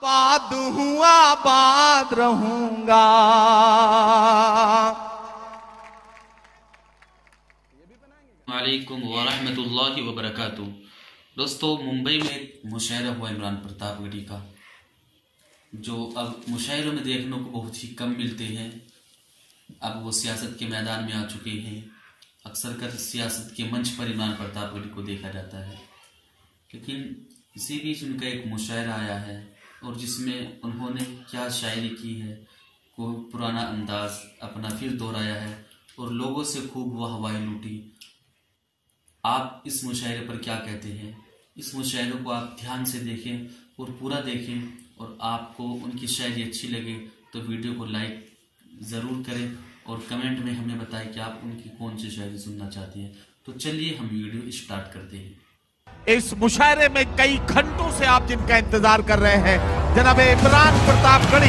आबाद हूँ आबाद रहूंगा। वालेकुम वरहमतुल्लाहि वबरकातुहू। दोस्तों, मुंबई में एक मुशायरा हुआ इमरान प्रतापगढ़ी का, जो अब मुशायरों में देखने को बहुत ही कम मिलते हैं। अब वो सियासत के मैदान में आ चुके हैं। अक्सर कर सियासत के मंच पर इमरान प्रतापगढ़ी को देखा जाता है, लेकिन इसी बीच उनका एक मुशायरा आया है और जिसमें उन्होंने क्या शायरी की है, को पुराना अंदाज अपना फिर दोहराया है और लोगों से खूब वाहवाही लूटी। आप इस मुशायरे पर क्या कहते हैं? इस मुशायरे को आप ध्यान से देखें और पूरा देखें, और आपको उनकी शायरी अच्छी लगे तो वीडियो को लाइक ज़रूर करें और कमेंट में हमें बताएं कि आप उनकी कौन सी शायरी सुनना चाहते हैं। तो चलिए हम वीडियो स्टार्ट करते हैं। इस मुशायरे में कई घंटों से आप जिनका इंतजार कर रहे हैं, जनाब इमरान प्रतापगढ़ी,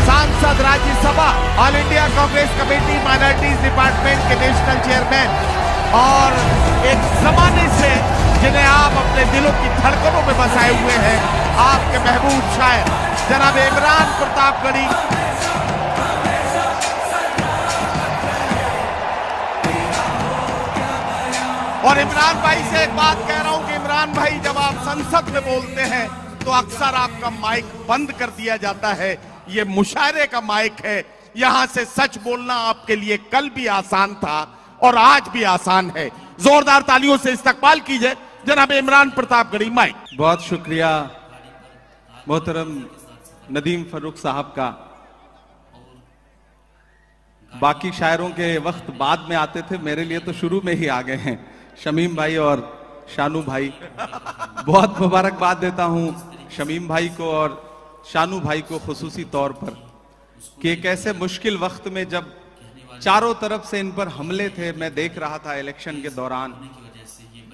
सांसद, Rajya Sabha, all India Congress committee minorities department के नेशनल चेयरमैन, और एक जमाने से जिन्हें आप अपने दिलों की धड़कनों में बसाए हुए हैं, आपके महबूब शायर जनाब इमरान प्रतापगढ़ी। और इमरान भाई से एक बात कह रहा हूं कि इमरान भाई, जब आप संसद में बोलते हैं तो अक्सर आपका माइक बंद कर दिया जाता है। ये मुशायरे का माइक है, यहां से सच बोलना आपके लिए कल भी आसान था और आज भी आसान है। जोरदार तालियों से इस्तकबाल कीजिए जनाब इमरान प्रतापगढ़ी। माइक। बहुत शुक्रिया मोहतरम नदीम फरूक साहब का। बाकी शायरों के वक्त बाद में आते थे, मेरे लिए तो शुरू में ही आ गए हैं। शमीम भाई और शानू भाई, बहुत मुबारकबाद देता हूं शमीम भाई को और शानू भाई को खुसूसी तौर पर, कि एक ऐसे मुश्किल वक्त में जब चारों तरफ से इन पर हमले थे, मैं देख रहा था इलेक्शन के दौरान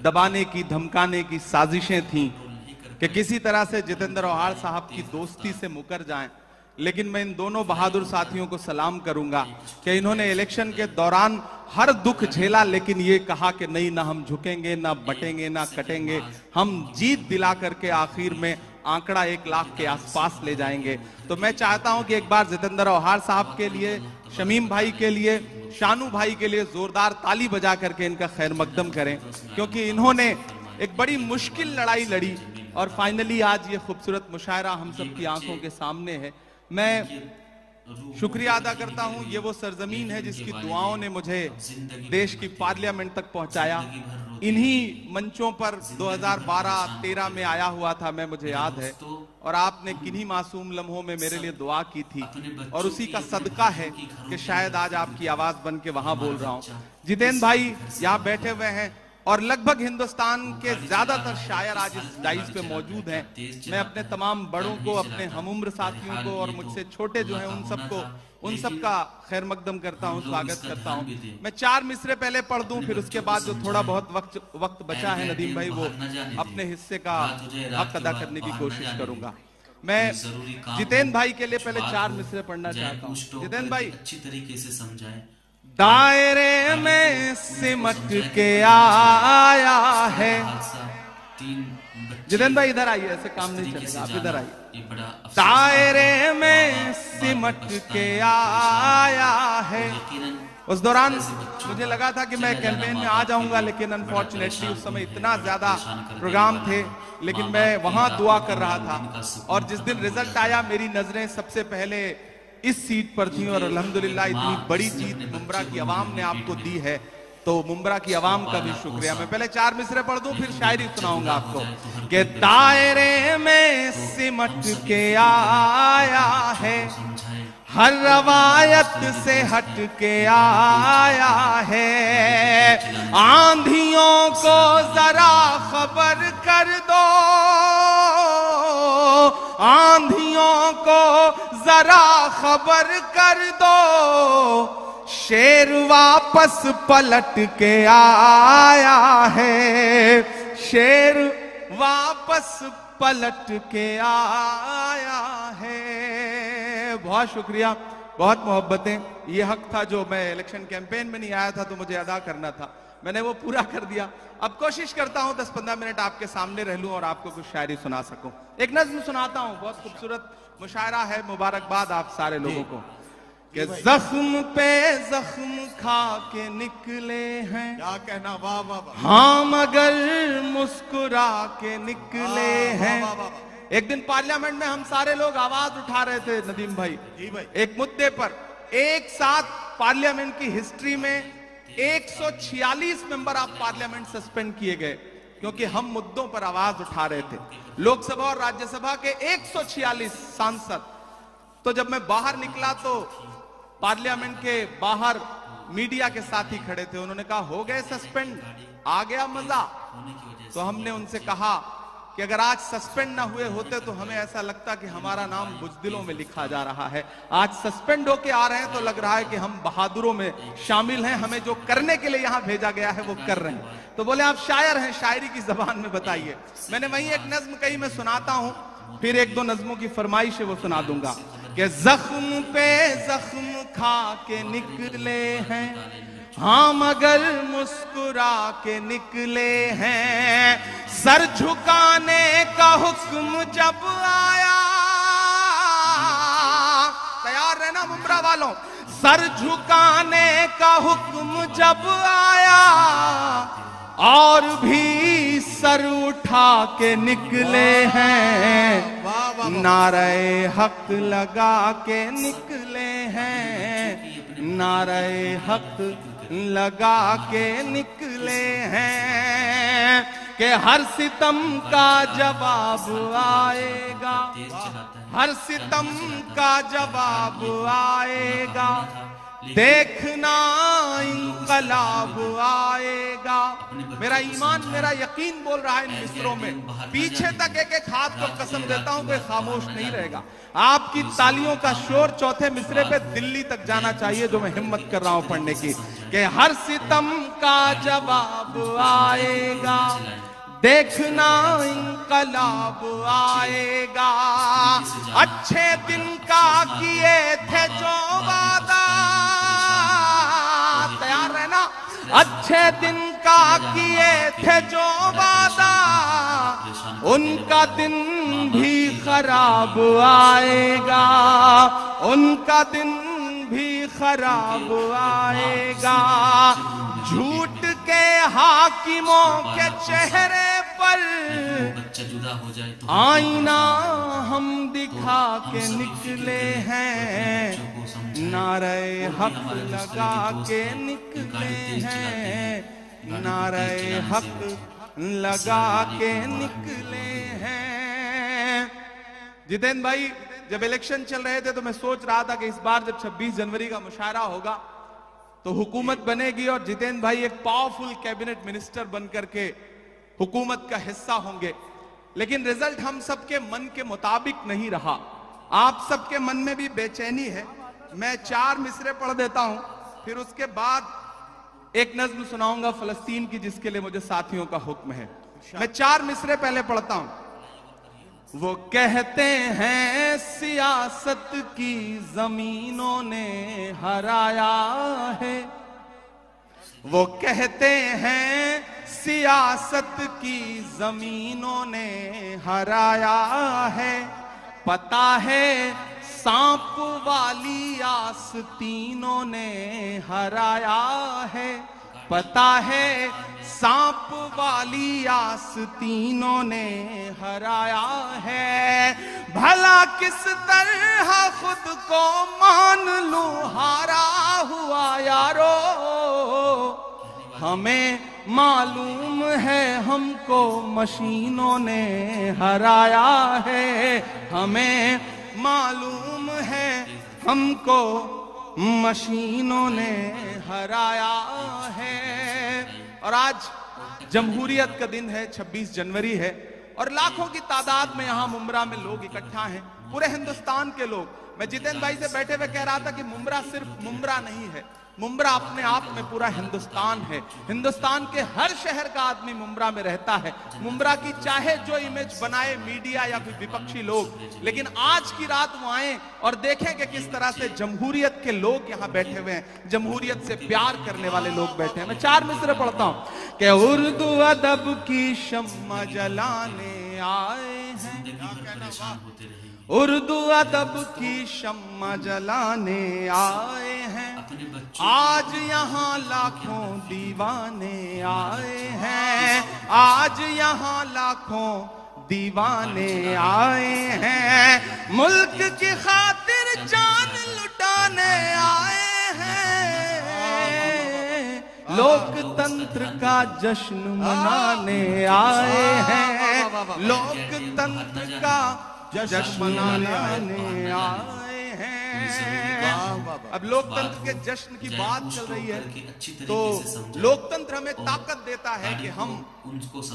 दबाने की, धमकाने की साजिशें थीं कि किसी तरह से जितेंद्र औहाड़ साहब की दोस्ती से मुकर जाएं। लेकिन मैं इन दोनों बहादुर साथियों को सलाम करूंगा कि इन्होंने इलेक्शन के दौरान हर दुख झेला, लेकिन ये कहा कि नहीं, ना हम झुकेंगे, ना बटेंगे, ना कटेंगे, हम जीत दिला करके आखिर में आंकड़ा 1 लाख के आसपास ले जाएंगे। तो मैं चाहता हूं कि एक बार जितेंद्र औहाड़ साहब के लिए, शमीम भाई के लिए, शानू भाई के लिए जोरदार ताली बजा करके इनका खैर मकदम करें, क्योंकि इन्होंने एक बड़ी मुश्किल लड़ाई लड़ी और फाइनली आज ये खूबसूरत मुशायरा हम सब की आंखों के सामने है। मैं शुक्रिया अदा करता हूं, ये वो सरजमीन है जिसकी दुआओं ने मुझे देश की पार्लियामेंट तक पहुंचाया। इन्हीं मंचों पर 2012-13 में आया हुआ था मैं, मुझे याद है, और आपने किन्हीं मासूम लम्हों में मेरे लिए दुआ की थी, और उसी का सदका है कि शायद आज आपकी आवाज बन के वहां बोल रहा हूं। जितेंद्र भाई यहाँ बैठे हुए हैं और लगभग हिंदुस्तान के ज्यादातर शायर आज इस डाइस पे मौजूद हैं। मैं अपने तमाम बड़ों को, अपने हमउम्र साथियों को और मुझसे छोटे जो हैं उन सबका खैर मकदम करता हूं, स्वागत करता हूं। मैं 4 मिसरे पहले पढ़ दूं, फिर उसके बाद जो थोड़ा बहुत वक्त बचा है नदीम भाई, वो अपने हिस्से का हक अदा करने की कोशिश करूंगा। मैं जितेंद्र भाई के लिए पहले 4 मिसरे पढ़ना चाहता हूँ। जितेंद्र भाई अच्छी तरीके से समझाएं। दायरे में सिमट के आया है। जितेंद्र भाई इधर आइए, ऐसे काम नहीं चलेगा, आप इधर आइए। दायरे में सिमट के आया है। उस दौरान मुझे लगा था कि मैं कैंपेन में आ जाऊंगा, लेकिन अनफॉर्चुनेटली उस समय इतना ज्यादा प्रोग्राम थे, लेकिन मैं वहां दुआ कर रहा था। और जिस दिन रिजल्ट आया, मेरी नजरें सबसे पहले इस सीट पर थी, और अल्हम्दुलिल्लाह इतनी बड़ी जीत मुंब्रा की आवाम ने आपको दी है, तो मुंब्रा की आवाम का भी शुक्रिया। मैं पहले 4 मिसरे पढ़ दूं, फिर शायरी सुनाऊंगा आपको। कि दायरे में सिमट के आया है, हर रवायत से हट के आया है। आंधियों को जरा खबर कर दो, आंधियों को जरा खबर कर दो, शेर वापस पलट के आया है, शेर वापस पलट के आया है। बहुत शुक्रिया, बहुत मोहब्बतें। ये हक था जो मैं इलेक्शन कैंपेन में नहीं आया था तो मुझे अदा करना था। मैंने वो पूरा कर दिया। अब कोशिश करता हूं 10-15 मिनट आपके सामने रह लूं और आपको कुछ शायरी सुना सकूं। एक नज्म सुनाता हूं, बहुत खूबसूरत मुशायरा है। मुबारकबाद आप सारे लोगों को कि जख्म पे जख्म खा के निकले हैं, क्या कहना, वाह वाह वाह, हाँ मगर मुस्कुरा के निकले हैं। वाह, वाह, वाह। एक दिन पार्लियामेंट में हम सारे लोग आवाज उठा रहे थे नदीम भाई, जी भाई, एक मुद्दे पर। एक साथ पार्लियामेंट की हिस्ट्री में 146 मेंबर ऑफ पार्लियामेंट सस्पेंड किए गए क्योंकि हम मुद्दों पर आवाज उठा रहे थे। लोकसभा और राज्यसभा के 146 सांसद। तो जब मैं बाहर निकला तो पार्लियामेंट के बाहर मीडिया के साथी खड़े थे। उन्होंने कहा हो गए सस्पेंड, आ गया मजा। तो हमने उनसे कहा कि अगर आज सस्पेंड ना हुए होते तो हमें ऐसा लगता कि हमारा नाम बुज़दिलों में लिखा जा रहा है। आज सस्पेंड होके आ रहे हैं तो लग रहा है कि हम बहादुरों में शामिल हैं, हमें जो करने के लिए यहां भेजा गया है वो कर रहे हैं। तो बोले आप शायर हैं, शायरी की जबान में बताइए। मैंने वही एक नज्म कही, मैं सुनाता हूं, फिर एक दो नज्मों की फरमाइश है वो सुना दूंगा कि जख्म पे जख्म खा के निकले हैं, हाँ मगर मुस्कुरा के निकले हैं। सर झुकाने का हुक्म जब आया, तैयार रहना मुमरा वालों, सर झुकाने का हुक्म जब आया और भी सर उठा के निकले हैं, वाह वाह, नारे हक लगा के निकले हैं, नारे हक लगा के निकले हैं कि हर सितम का जवाब आएगा, हर सितम का जवाब आएगा, देखना इंकलाब आएगा। मेरा ईमान, मेरा यकीन बोल रहा है इन मिसरों में, पीछे तक एक एक हाथ को कसम देता हूं कोई खामोश नहीं रहेगा। आपकी तालियों का शोर चौथे मिसरे पे दिल्ली तक जाना चाहिए, जो मैं हिम्मत कर रहा हूं पढ़ने की, कि हर सितम का जवाब आएगा, देखना इंकलाब आएगा। अच्छे दिन का किए थे जो वादा, तैयार रहना, अच्छे दिन का किए थे जो वादा, उनका दिन भी खराब आएगा, उनका दिन भी खराब आएगा। झूठ के हाकिमों के चेहरे पर बच्चा जुदा हो जाए तो आईना हम दिखा के निकले हैं, नारे हक लगा के निकले हैं, नारे हक लगा के निकले हैं। जितेंद्र भाई, जब इलेक्शन चल रहे थे तो मैं सोच रहा था कि इस बार जब 26 जनवरी का मुशायरा होगा तो हुकूमत बनेगी और जितेंद्र भाई एक पावरफुल कैबिनेट मिनिस्टर बनकर के हुकूमत का हिस्सा होंगे। लेकिन रिजल्ट हम सबके मन के मुताबिक नहीं रहा। आप सबके मन में भी बेचैनी है। मैं 4 मिसरे पढ़ देता हूं, फिर उसके बाद एक नज्म सुनाऊंगा फलस्तीन की, जिसके लिए मुझे साथियों का हुक्म है। मैं 4 मिसरे पहले पढ़ता हूं। वो कहते हैं सियासत की जमीनों ने हराया है, वो कहते हैं सियासत की जमीनों ने हराया है। पता है सांप वाली आस्तीनों ने हराया है, पता है सांप वाली आस्तीनों ने हराया है। भला किस तरह खुद को मान लूं हारा हुआ यारो, हमें मालूम है हमको मशीनों ने हराया है, हमें मालूम है हमको मशीनों ने हराया है। और आज जमहूरियत का दिन है, 26 जनवरी है और लाखों की तादाद में यहां मुमरा में लोग इकट्ठा हैं। पूरे हिंदुस्तान के लोग। मैं जितेंद्र भाई से बैठे हुए कह रहा था कि मुंब्रा सिर्फ मुंब्रा नहीं है, मुंब्रा अपने आप में पूरा हिंदुस्तान है। हिंदुस्तान के हर शहर का आदमी मुंब्रा में रहता है। मुंब्रा की चाहे जो इमेज बनाए मीडिया या फिर विपक्षी लोग, लेकिन आज की रात वो आए और देखें कि किस तरह से जमहूरियत के लोग यहाँ बैठे हुए हैं, जमहूरियत से प्यार करने वाले लोग बैठे हैं। मैं 4 मिसरे पढ़ता हूं कि उर्दू अदब की शम्मा जलाने आए हैं, उर्दू अदब की शम्मा जलाने आए हैं, आज यहाँ लाखों दीवाने आए हैं, आज यहाँ लाखों दीवाने आए हैं, मुल्क की खातिर जान लुटाने आए हैं, लोकतंत्र का जश्न मनाने आए हैं, लोकतंत्र का जश्न मनाने आए हैं। अब लोकतंत्र के जश्न की बात चल रही है, तो लोकतंत्र हमें ताकत देता है कि हम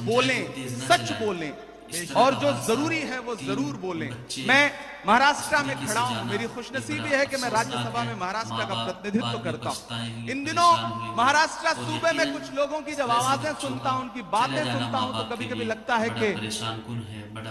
बोलें, सच बोलें और जो जरूरी है वो जरूर बोलें। मैं महाराष्ट्र में खड़ा हूं, मेरी खुशनसीबी है कि मैं राज्यसभा में महाराष्ट्र का प्रतिनिधित्व करता हूं। इन दिनों महाराष्ट्र सूबे में कुछ लोगों की जब आवाजें सुनता हूं, उनकी बातें सुनता हूं, तो कभी कभी लगता है कि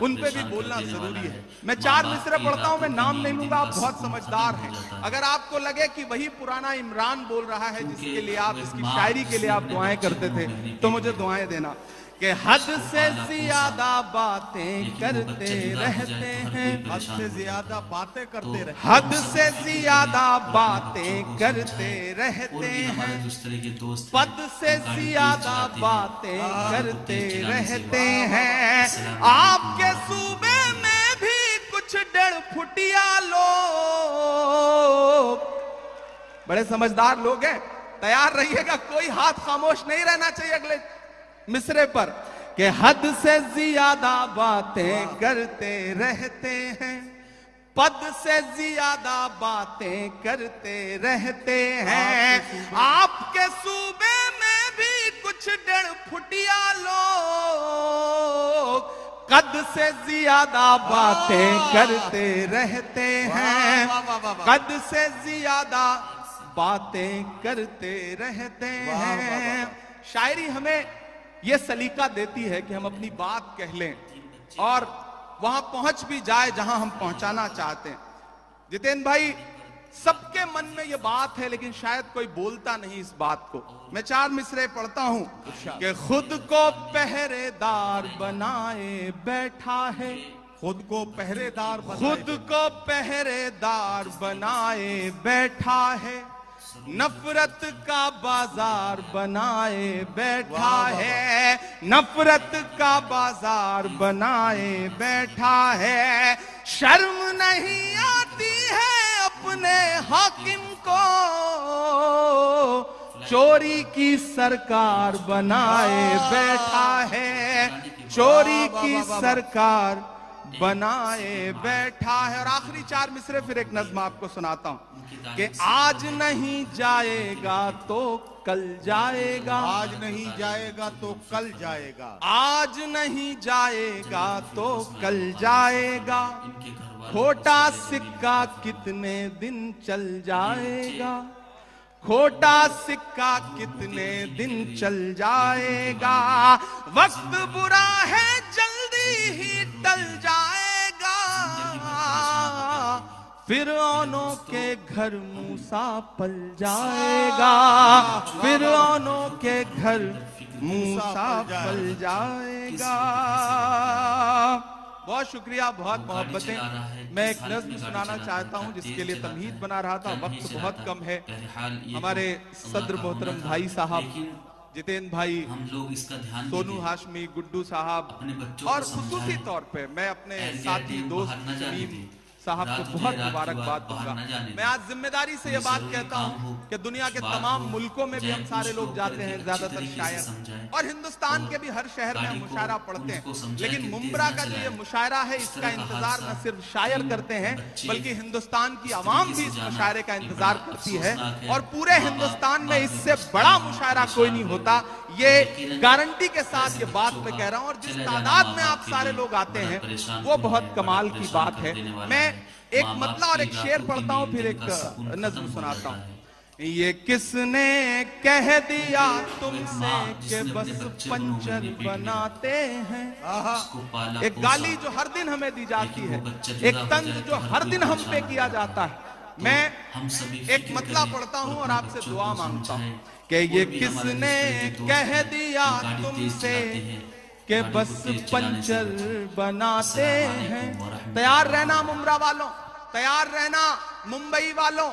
उन पे भी बोलना जरूरी है। मैं 4 मिसरे पढ़ता हूं, मैं नाम नहीं लूंगा, आप बहुत समझदार हैं। अगर आपको लगे कि वही पुराना इमरान बोल रहा है जिसके लिए आप, इसकी शायरी के लिए आप दुआएं करते थे, तो मुझे दुआएं देना कि हद से ज्यादा बातें करते रहते हैं, हद से ज्यादा बातें करते रहते, हद से ज्यादा बातें करते रहते हैं, पद से ज्यादा बातें करते रहते हैं। आपके सूबे में भी कुछ 1.5 फुटिया लोग, बड़े समझदार लोग हैं, तैयार रहिएगा, कोई हाथ खामोश नहीं रहना चाहिए अगले मिसरे पर, कि हद से ज्यादा बातें करते रहते हैं, पद से ज्यादा बातें करते रहते हैं। आपके सूबे में भी कुछ 1.5 फुटिया लोग कद से ज्यादा बातें करते रहते हैं, कद से ज्यादा बातें करते रहते हैं। शायरी हमें यह सलीका देती है कि हम अपनी बात कह लें और वहां पहुंच भी जाए जहां हम पहुंचाना चाहते हैं। जितेंद्र भाई, सबके मन में यह बात है, लेकिन शायद कोई बोलता नहीं इस बात को। मैं 4 मिसरे पढ़ता हूं कि खुद को पहरेदार बनाए बैठा है, खुद को पहरेदार, खुद को पहरेदार बनाए बैठा है, नफरत का बाजार बनाए बैठा है, नफरत का बाजार बनाए बैठा है। शर्म नहीं आती है अपने हाकिम को, चोरी की सरकार बनाए बैठा है, चोरी की सरकार बनाए बैठा है। और आखिरी 4 मिसरे फिर एक नज्म आपको सुनाता हूं कि आज नहीं जाएगा तो कल जाएगा, आज नहीं जाएगा तो कल जाएगा, आज नहीं जाएगा तो कल जाएगा, खोटा सिक्का कितने दिन चल जाएगा, खोटा सिक्का कितने दिन चल जाएगा, वक्त बुरा है जल्दी ही टल जाएगा, फिरौनों के घर मूसा पल जाएगा, फिरौनों के घर मूसा पल जाएगा। बहुत शुक्रिया, बहुत मोहब्बतें। मैं एक नज़्म सुनाना चाहता हूं जिसके लिए तमहीद बना रहा था, वक्त बहुत कम है। हमारे सदर मोहतरम भाई साहब जितेंद्र भाई, हम लोग इसका ध्यान सोनू हाशमी, गुड्डू साहब और खुसूसी तौर पे मैं अपने साथी दोस्त शमीम साहब को बहुत मुबारकबाद दूंगा। मैं आज जिम्मेदारी से ये बात कहता हूँ कि दुनिया के तमाम मुल्कों में भी हम सारे लोग जाते हैं, ज्यादातर शायर, और हिंदुस्तान के भी हर शहर में हम मुशायरा पढ़ते हैं, लेकिन मुंब्रा का जो ये मुशायरा है इसका इंतजार न सिर्फ शायर करते हैं बल्कि हिंदुस्तान की आवाम भी इस मुशायरे का इंतजार करती है, और पूरे हिंदुस्तान में इससे बड़ा मुशायरा कोई नहीं होता। ये गारंटी के साथ ये बात मैं कह रहा हूं, और जिस तादाद में आप सारे लोग आते हैं वो बहुत कमाल की बात है। मैं एक मतला और एक शेर पढ़ता हूं, फिर एक नज्म सुनाता हूं। ये किसने कह दिया तुमसे कि बस पंचर बनाते हैं। एक गाली जो हर दिन हमें दी जाती है, एक तंज जो हर दिन हम पे किया जाता है। मैं एक मतला पढ़ता हूं और आपसे दुआ मांगता हूं कि ये किसने कह दिया तुमसे कि बस पंचर बनाते हैं। तैयार रहना मुमरा वालों, तैयार रहना मुंबई वालों,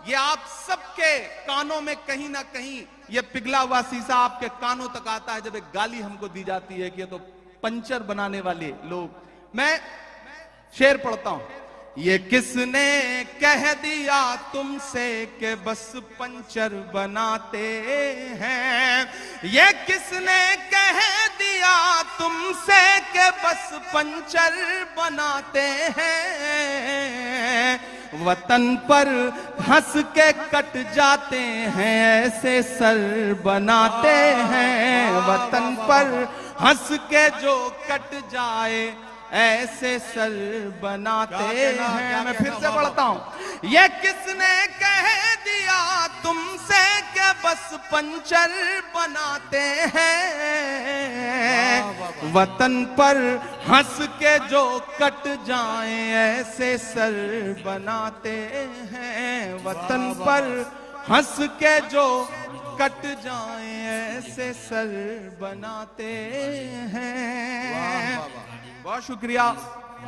ये आप सबके कानों में कहीं ना कहीं ये पिघला हुआ शीशा आपके कानों तक आता है जब एक गाली हमको दी जाती है कि ये तो पंचर बनाने वाले लोग। मैं शेर पढ़ता हूं। ये किसने कह दिया तुमसे कि बस पंचर बनाते हैं। ये किसने कह दिया तुमसे कि बस पंचर बनाते हैं। वतन पर हंस के कट जाते हैं ऐसे सर बनाते हैं। वतन पर हंस के जो कट जाए ऐसे सर बनाते हैं। मैं फिर से पढ़ता हूं। ये किसने कह दिया तुमसे कि बस पंचर बनाते हैं। वतन पर हंस के जो कट जाए ऐसे सर बनाते हैं। वतन पर हंस के जो कट जाए ऐसे सर बनाते हैं। बहुत शुक्रिया,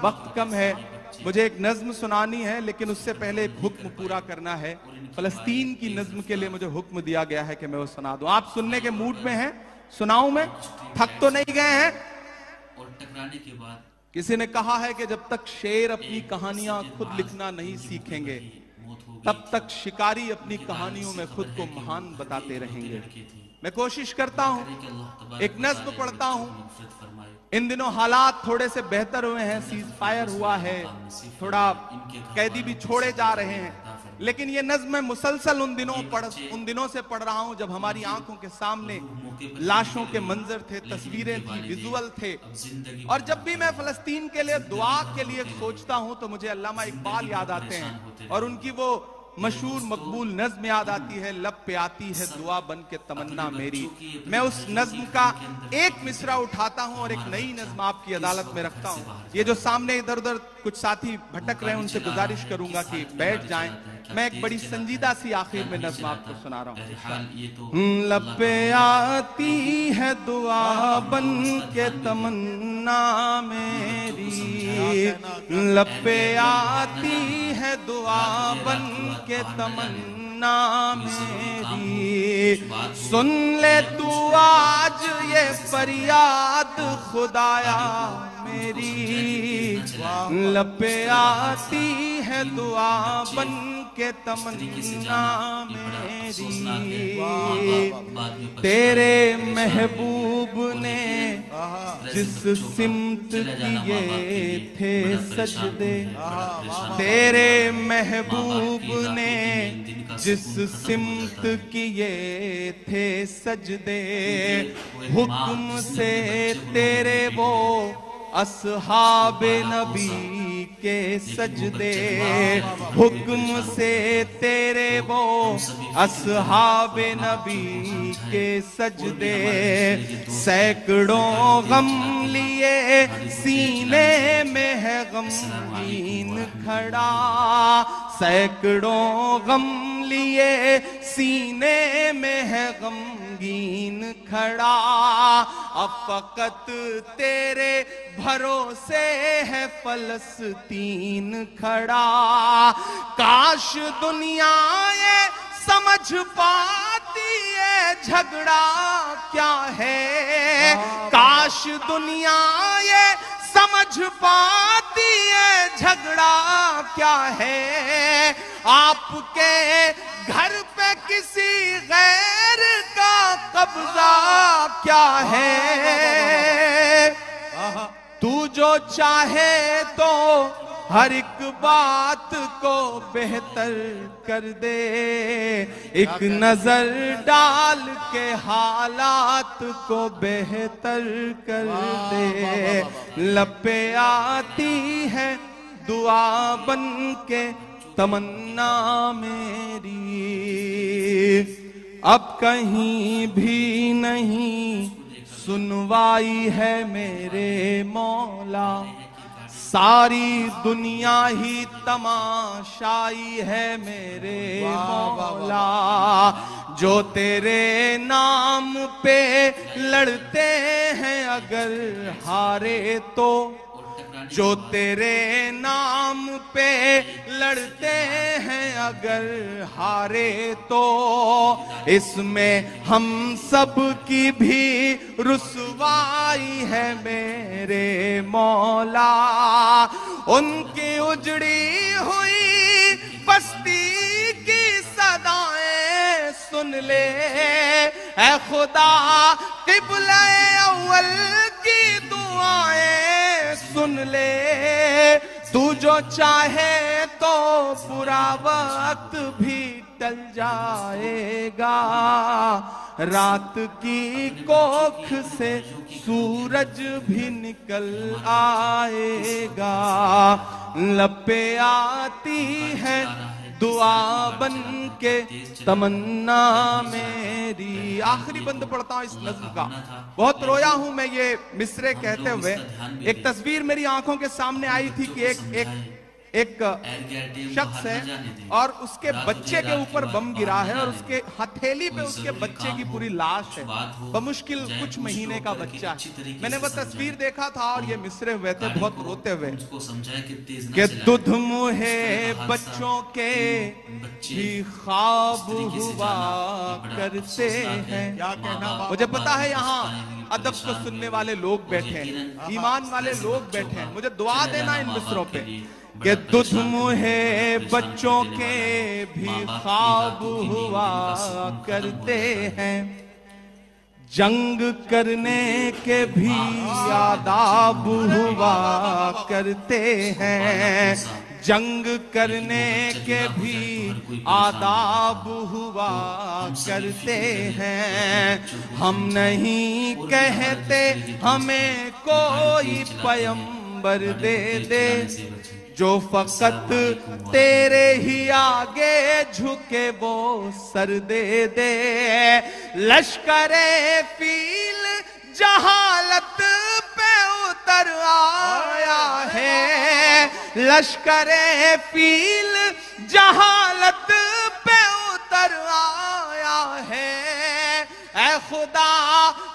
वक्त कम है, मुझे एक नज्म सुनानी है, लेकिन उससे पहले एक हुक्म पूरा करना है। फलस्तीन की नज्म के लिए मुझे हुक्म दिया गया है कि मैं वो सुना दूं। आप सुनने के मूड में हैं? सुनाऊं मैं? थक तो नहीं गए हैं? और टकराने के बाद किसी ने कहा है कि जब तक शेर अपनी कहानियां खुद लिखना नहीं सीखेंगे तब तक शिकारी अपनी कहानियों में खुद को महान बताते रहेंगे। मैं कोशिश करता हूं, एक नज्म पढ़ता हूं। इन दिनों हालात थोड़े से बेहतर हुए हैं, सीज फायर हुआ है, थोड़ा कैदी भी छोड़े जा रहे हैं, लेकिन ये नज्म मैं मुसलसल उन दिनों से पढ़ रहा हूं जब हमारी आंखों के सामने लाशों के मंजर थे, तस्वीरें थी, विजुअल थे। और जब भी मैं फलस्तीन के लिए दुआ के लिए सोचता हूं तो मुझे अल्लामा इकबाल याद आते हैं और उनकी वो मशहूर मकबूल नज्म याद आती है, लब पे आती है दुआ बन के तमन्ना मेरी। मैं उस नज्म का एक मिसरा उठाता हूं और एक नई नज्म आपकी अदालत में रखता हूं। ये जो सामने इधर उधर कुछ साथी भटक रहे हैं उनसे गुजारिश करूंगा कि बैठ जाएं। मैं एक बड़ी संजीदा सी आखिर में नज्म आपको सुना रहा हूं। लब पे आती है दुआ बन के तमन्ना मेरी। लब पे आती है दुआ बन के तमन्ना मेरी। सुन ले तू आज ये फरियाद खुदाया मेरी। लब पे आती है दुआ बन के तमन्ना मेरी। तेरे महबूब ने जिस सिमत किए थे सजदे, तेरे महबूब ने जिस सिमत किए थे सजदे, हुक्म से तेरे वो असहाबे नबी के सजदे, हुक्म से तेरे वो असहाबे नबी के सजदे। सैकड़ों गम लिए सीने में है गमगीन खड़ा। सैकड़ों गम लिए सीने में है गमगीन खड़ा। अब फकत तेरे भरोसे है फलस्तीन खड़ा। काश दुनिया ये समझ पाती है झगड़ा क्या है। काश दुनिया ये समझ पाती है झगड़ा क्या है। आपके घर पे किसी गैर का कब्जा क्या है। तू जो चाहे तो हर एक बात को बेहतर कर दे। एक नजर डाल के हालात को बेहतर कर दे। लब पे आती है दुआ बन के तमन्ना मेरी। अब कहीं भी नहीं सुनवाई है मेरे मौला, सारी दुनिया ही तमाशाई है मेरे मौला। जो तेरे नाम पे लड़ते हैं अगर हारे तो, जो तेरे नाम पे लड़ते हैं अगर हारे तो, इसमें हम सब की भी रुसवाई है मेरे मौला। उनकी उजड़ी हुई बस्ती की सदाएं सुन ले ऐ खुदा, क़िबला अव्वल की दुआएं सुन ले। तू जो चाहे तो बुरा वक्त भी टल जाएगा, रात की कोख से सूरज भी निकल आएगा। लब पे आती है दुआ बन के तमन्ना मेरी। आखिरी बंद पढ़ता हूं इस नज्म का। बहुत रोया हूं मैं ये मिसरे कहते हुए। एक तस्वीर मेरी आंखों के सामने आई थी कि एक शख्स है और उसके बच्चे के ऊपर बम गिरा है और उसके हथेली पे उसके बच्चे की पूरी लाश है, बमुश्किल कुछ महीने का बच्चा है। मैंने वो तस्वीर देखा था और ये मिसरे हुए थे बहुत रोते हुए कि दुध मुहे बच्चों के भी ख्वाब हुआ करते हैं। क्या कहना, मुझे पता है यहाँ अदब को सुनने वाले लोग बैठे हैं, ईमान वाले लोग बैठे हैं। मुझे दुआ देना इन मिसरों पे कि दुध मुहे बच्चों के भी ख्वाब हुआ करते हैं, जंग करने के भी आदाब हुआ करते हैं, जंग करने के भी आदाब हुआ करते हैं। हम नहीं कहते हमें कोई पैगंबर दे दे, जो फकत तेरे ही आगे झुके वो सर दे दे। लश्करे फील जहालत पे उतर आया है, लश्करे फील जहालत पे उतर आया है। ऐ खुदा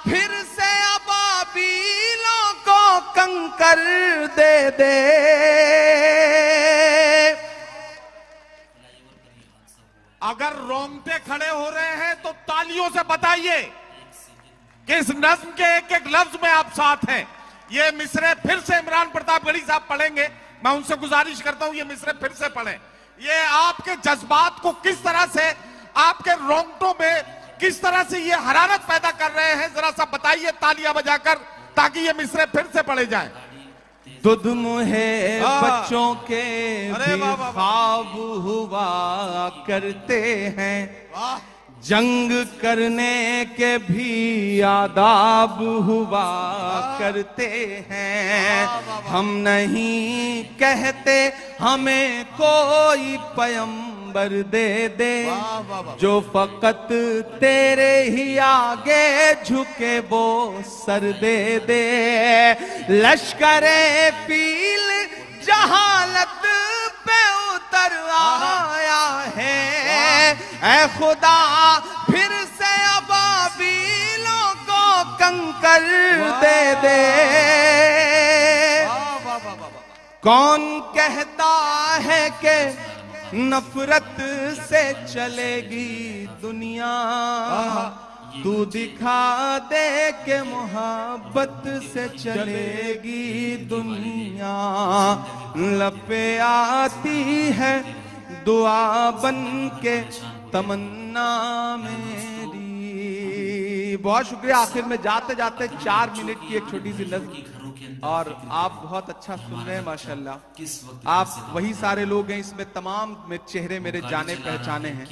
फिर से अबाबीलों को कंकर दे दे। अगर रोंगटे खड़े हो रहे हैं तो तालियों से बताइए कि इस नज्म के एक एक लफ्ज में आप साथ हैं। ये मिसरे फिर से इमरान प्रतापगढ़ी साहब पढ़ेंगे। मैं उनसे गुजारिश करता हूं ये मिसरे फिर से पढ़ें। ये आपके जज्बात को किस तरह से, आपके रोंगटों में किस तरह से ये हरारत पैदा कर रहे हैं, जरा सा बताइए तालियां बजाकर, ताकि ये मिसरे फिर से पढ़े जाएं। दुध मुहे बच्चों के भी ख्वाब हुआ करते हैं, जंग करने के भी आदाब हुआ करते हैं। हम नहीं कहते हमें कोई पैगंबर दे दे, जो फकत तेरे ही आगे झुके वो सर दे दे। लश्करे फील जहालत पे उतर आया है, ऐ खुदा फिर से अबाबीलों को कंकर दे दे। कौन कहता है कि नफरत से चलेगी दुनिया, तू दिखा दे के मोहब्बत से चलेगी दुनिया। लपे आती है दुआ बन के तमन्ना मेरी। बहुत शुक्रिया। आखिर में जाते जाते 4 मिनट की एक छोटी सी नज़्म, और आप बहुत अच्छा सुन रहे हैं माशाल्लाह। आप वही सारे लोग हैं, इसमें तमाम चेहरे मेरे जाने पहचाने हैं,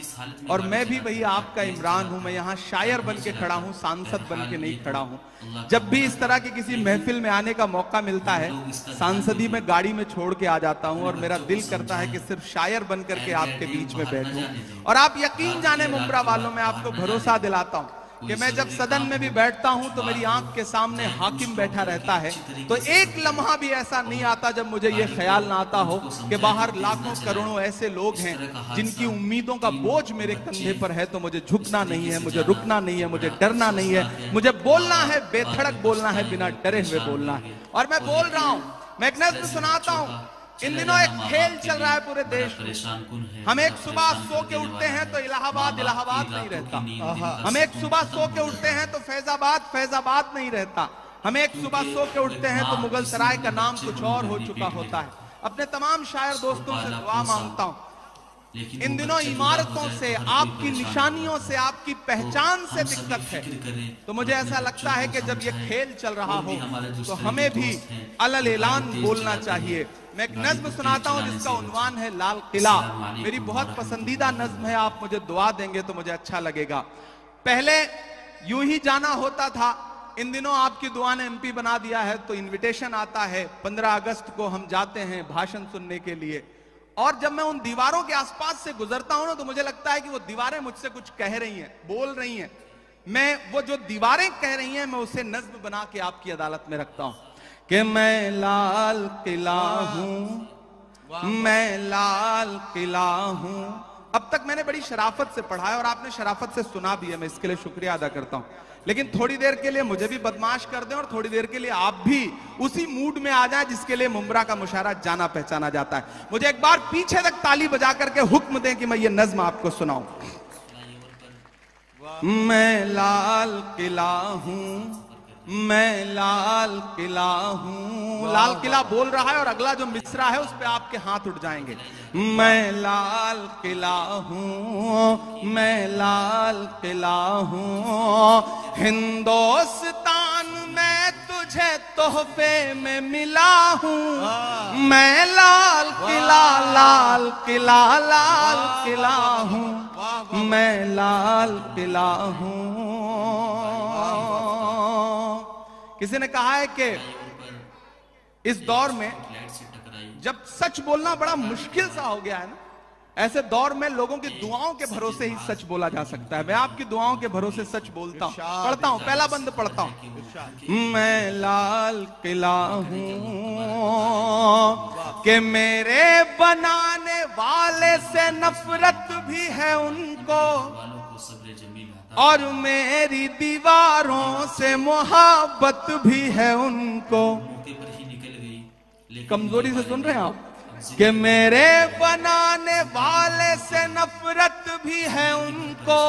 और मैं भी वही आपका इमरान हूं। मैं यहाँ शायर बन के खड़ा हूँ, सांसद बन के नहीं खड़ा हूँ। जब भी इस तरह की किसी महफिल में आने का मौका मिलता है, सांसदी में गाड़ी में छोड़ के आ जाता हूँ, और मेरा दिल करता है कि सिर्फ शायर बन करके आपके बीच में बैठूं। और आप यकीन जाने मुंब्रा वालों, मैं आपको भरोसा दिलाता हूँ कि मैं जब सदन में भी बैठता हूं तो मेरी आंख के सामने हाकिम बैठा रहता है, तो एक लम्हा भी ऐसा नहीं आता जब मुझे ये ख्याल ना आता हो कि बाहर लाखों करोड़ों ऐसे लोग हैं जिनकी उम्मीदों का बोझ मेरे कंधे पर है। तो मुझे झुकना नहीं है, मुझे रुकना नहीं है, मुझे डरना नहीं है, मुझे बोलना है, बेधड़क बोलना है, बिना डरे हुए बोलना है। और मैं बोल रहा हूं, मैं एक नज़्म सुनाता हूं। इन दिनों एक खेल चल रहा है पूरे देश में। हम एक सुबह सो के उठते हैं तो इलाहाबाद इलाहाबाद नहीं रहता। हम एक सुबह सो के उठते हैं तो फैजाबाद फैजाबाद नहीं रहता। हम एक सुबह सो के उठते हैं तो मुगल सराय का नाम कुछ और हो चुका होता है। अपने तमाम शायर दोस्तों से दुआ मांगता हूं, इन दिनों इमारतों से, आपकी निशानियों से, आपकी पहचान से दिक्कत है। तो मुझे ऐसा लगता है कि जब ये खेल चल रहा हो तो हमें भी अलल ऐलान बोलना चाहिए। मैं एक नज्म सुनाता हूं जिसका उन्वान है लाल किला। मेरी बहुत पसंदीदा नज्म है, आप मुझे दुआ देंगे तो मुझे अच्छा लगेगा। पहले यूं ही जाना होता था, इन दिनों आपकी दुआ ने एमपी बना दिया है, तो इनविटेशन आता है। 15 अगस्त को हम जाते हैं भाषण सुनने के लिए, और जब मैं उन दीवारों के आसपास से गुजरता हूं ना, तो मुझे लगता है कि वो दीवारें मुझसे कुछ कह रही हैं, बोल रही हैं। मैं वो जो दीवारें कह रही हैं, मैं उसे नज्म बना के आपकी अदालत में रखता हूं कि मैं लाल किला हूं, मैं लाल किला हूं। अब तक मैंने बड़ी शराफत से पढ़ा है और आपने शराफत से सुना भी है, मैं इसके लिए शुक्रिया अदा करता हूं। लेकिन थोड़ी देर के लिए मुझे भी बदमाश कर दें, और थोड़ी देर के लिए आप भी उसी मूड में आ जाएं जिसके लिए मुंब्रा का मुशायरा जाना पहचाना जाता है। मुझे एक बार पीछे तक ताली बजा करके हुक्म दें कि मैं ये नज्म आपको सुनाऊं। मैं लाल किला हूं, मैं लाल किला हूं। लाल किला बोल रहा है और अगला जो मिसरा है उस पे आपके हाथ उठ जाएंगे। मैं लाल किला हूं, मैं लाल किला हूं। हिंदुस्तान में तुझे तोहफे में मिला हूं। मैं लाल किला, लाल किला, लाल किला हूं। मैं लाल किला हूं। किसी ने कहा है कि इस दौर में जब सच बोलना बड़ा मुश्किल सा हो गया है ना, ऐसे दौर में लोगों की दुआओं के भरोसे ही सच बोला जा सकता है। मैं आपकी दुआओं के भरोसे सच बोलता हूं, पढ़ता हूं, पहला बंद पढ़ता हूं। मैं लाल किला हूं कि मेरे बनाने वाले से नफरत भी है उनको, और मेरी दीवारों से मोहब्बत भी है उनको। कमजोरी से सुन रहे हैं आप? कि मेरे बनाने वाले से नफरत भी है उनको,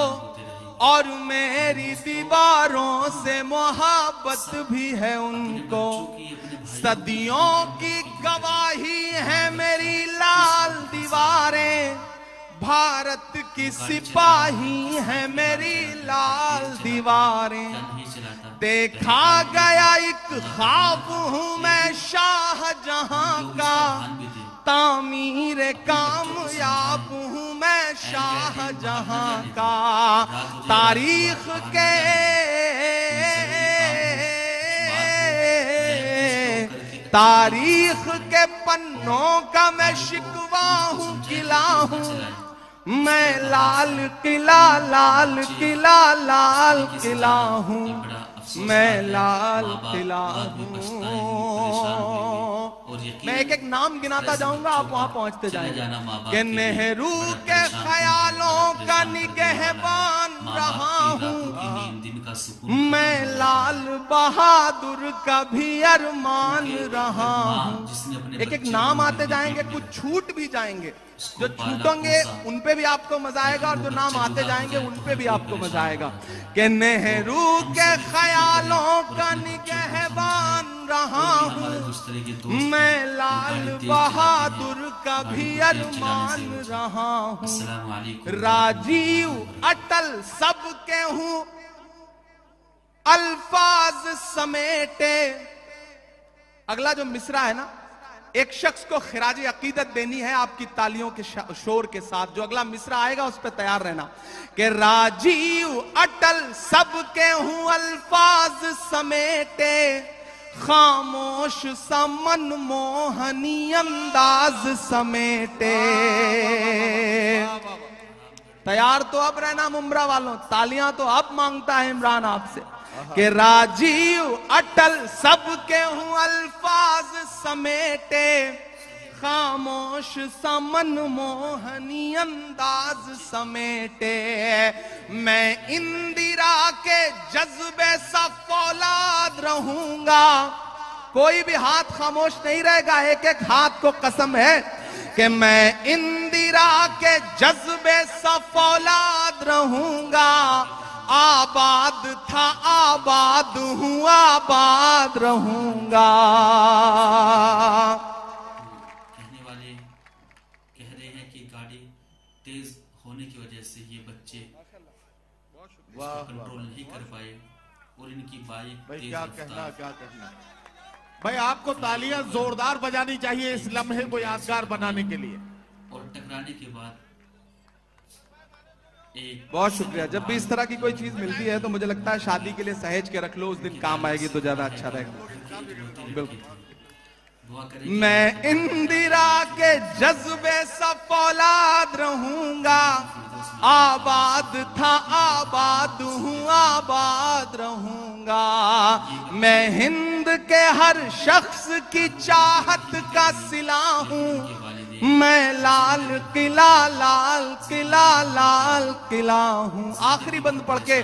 और मेरी दीवारों से मोहब्बत भी है उनको। सदियों की गवाही है मेरी लाल दीवारें, भारत की सिपाही है मेरी लाल दीवारें। देखा गया एक ख्वाब हूं मैं शाहजहां का, तामीर कामयाब हूं मैं शाहजहां का। तारीख के पन्नों का मैं शिकवा हूं, किला हूं। मैं लाल किला, लाल किला, लाल किला हूं। मैं लाल किला हूं। मैं एक एक नाम गिनाता जाऊंगा, आप वहां पहुंचते जाएंगे। कि नेहरू के ख्यालों का निगहबान रहा हूं। मैं लाल बहादुर का भी अरमान रहा हूं। एक एक नाम आते जाएंगे, कुछ छूट भी जाएंगे। जो छूटेंगे उन पे भी आपको मजा आएगा, और जो नाम आते जाएंगे उन पे भी आपको मजा आएगा। कि नेहरू के ख्यालों का निगहबान रहा हूं। मैं लाल बहादुर का भी अरमान रहा हूं। राजीव अटल सबके हूं, अल्फाज समेटे। अगला जो मिसरा है ना, एक शख्स को खिराज अकीदत देनी है आपकी तालियों के शोर के साथ। जो अगला मिसरा आएगा उस पर तैयार रहना कि राजीव अटल सबके हूं अल्फाज समेटे, खामोश सा मनमोहनी अंदाज समेटे। तैयार तो अब रहना मुमरा वालों, तालियां तो अब मांगता है इमरान आपसे कि राजीव अटल सबके हूं अल्फाज समेटे, खामोश सा मनमोहनी अंदाज समेटे। मैं इंदिरा के जज्बे सा फौलाद रहूंगा। कोई भी हाथ खामोश नहीं रहेगा, एक एक हाथ को कसम है कि मैं इंदिरा के जज्बे सा फौलाद रहूंगा। आबाद था आबाद हूं आबाद रहूंगा। कहने वाले कह रहे हैं कि गाड़ी तेज होने की वजह से ये बच्चे कंट्रोल नहीं कर पाए और इनकी बाइक भाई तेज क्या रफ्तार। कहना भाई, आपको तालियां जोरदार बजानी चाहिए इस लम्हे को यादगार बनाने के लिए। और टकराने के बाद एक बहुत शुक्रिया। जब भी इस तरह की कोई चीज मिलती है तो मुझे लगता है शादी के लिए सहेज के रख लो, उस दिन काम आएगी तो ज्यादा अच्छा रहेगा। बिल्कुल। दुआ करें मैं इंदिरा के जज्बे सा फौलाद रहूंगा। आबाद था आबाद हूं आबाद रहूंगा। मैं हिंद के हर शख्स की चाहत का सिला हूं। मैं लाल किला लाल किला लाल किला हूं। आखिरी बंद पढ़ के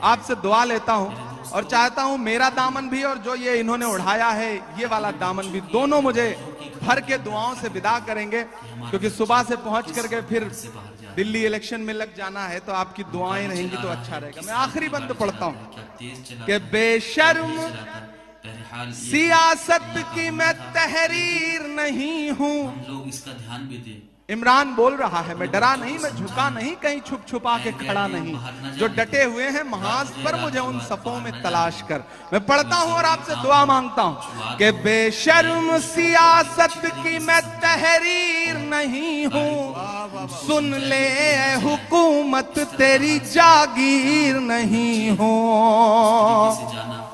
आपसे दुआ लेता हूं और चाहता हूं मेरा दामन भी और जो ये इन्होंने उठाया है ये वाला दामन भी, दोनों मुझे भर के दुआओं से विदा करेंगे, क्योंकि सुबह से पहुंच करके फिर दिल्ली इलेक्शन में लग जाना है, तो आपकी दुआएं रहेंगी तो अच्छा रहेगा। मैं आखिरी बंद पढ़ता हूं कि बेशर्म सियासत की मैं तहरीर नहीं हूं। हम लोग इसका ध्यान भी दें। इमरान बोल रहा है, मैं डरा नहीं, मैं झुका नहीं, कहीं छुप छुपा के खड़ा नहीं। जो डटे हुए हैं महाज पर मुझे उन सफों में तलाश कर। मैं पढ़ता हूं और आपसे दुआ मांगता हूं कि बेशर्म सियासत की मैं तहरीर नहीं हूं। सुन ले ए हुकूमत तेरी जागीर नहीं हूं।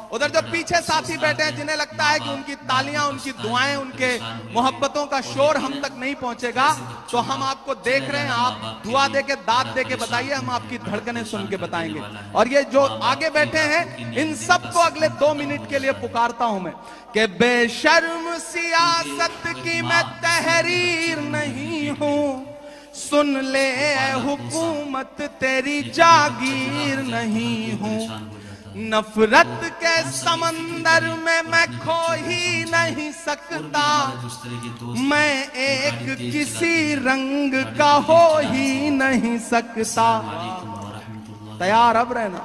उधर जो पीछे साथी बैठे हैं जिन्हें लगता है कि उनकी तालियां, उनकी दुआएं, उनके मोहब्बतों का शोर हम तक नहीं पहुंचेगा, तो हम आपको देख रहे हैं। आप दुआ दे के दाद दे के बताइए, हम आपकी धड़कनें सुन के बताएंगे। और ये जो आगे बैठे हैं इन सबको अगले 2 मिनट के लिए पुकारता हूं मैं कि बेशर्म सियासत की मैं तहरीर नहीं हूं। सुन ले हुकूमत तेरी जागीर नहीं हूं। नफरत के समंदर में मैं खो ही नहीं सकता। मैं एक किसी रंग का हो ही नहीं सकता। तैयार अब रहना।